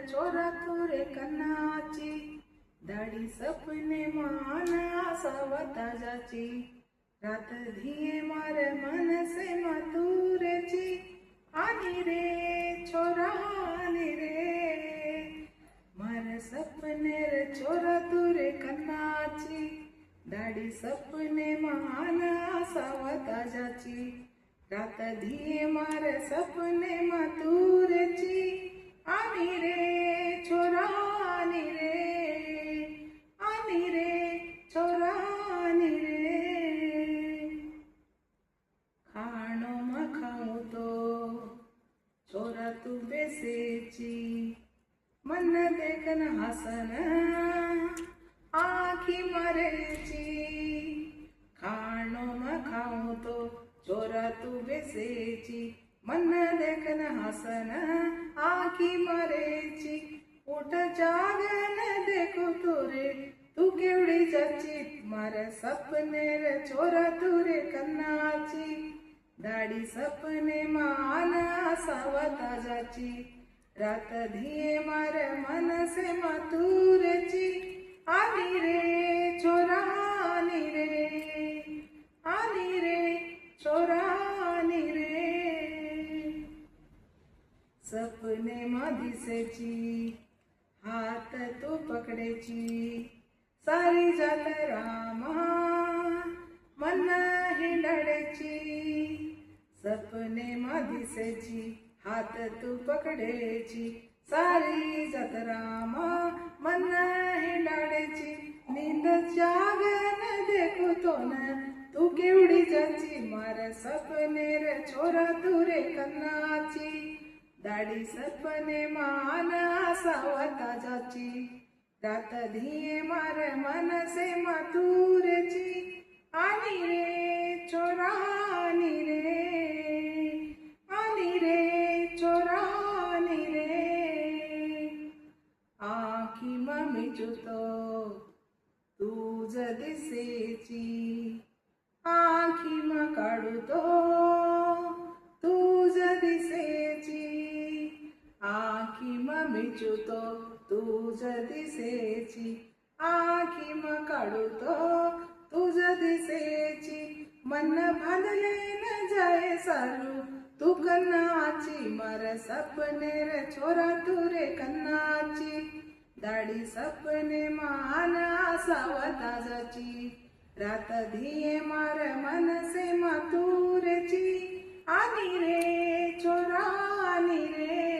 चोरा तुरे कन्नाची, दाढी सपने माना सावताजाची, रात धिये मार मनसे मातुरेची, आनी रे छोरा आनी रे, मार सपनेर चोरा तुरे कन्नाची, दाढी सपने माना सावताजाची, रात धिये मार सपने मातुरेची, आनी रे छोरा आनी रे, आनी रे छोरा आनी रे, खाणो मखाऊ तो छोरा तू बेसेची, मन देखन हसन आखी मरेची, खाणो मखाऊ तो छोरा तू बेसेची, मन देखन हसन आखी मरेची, उठ जागन देखो तुरे तू केवढी जाची, मार सपनेर छोरा तुरे कन्नाची, दाढी सपने माना सावताजाची, रात धिये मार मनसे मातुरेची, आनी रे छोरा आनी रे, आनी रे छोरा आनी रे, सपने दिसेची, हात तू पकडेची, सारी जात रामा मन हिंडडेची, सपने दिसेची, हात तू पकडेची, सारी जात रामा मन हिंडडेची, नींद जागन देखो तो न तू केवढी जाची, मार सपनेर छोरा तुरे कन्नाची, दाढी सपने माना सावताजाची, रात धिये मार मनसे मातुरेची, आनी रे छोरा आनी रे, आनी रे छोरा आनी रे, आखी ममी जुतो तुझ दिसेची, आखी म काढतो तुझ दिसेची, आखी म मिचुतो तुझ दिसेची, आखी म काढतो तुझ दिसेची, मन भांडले न जाय सारू तू कन्नाची, मार सपनेर छोरा तुरे कन्नाची, दाढी सपने माना सावताजाची, रात धिये मार मनसे मातुरेची, आनी रे छोरा आनी रे,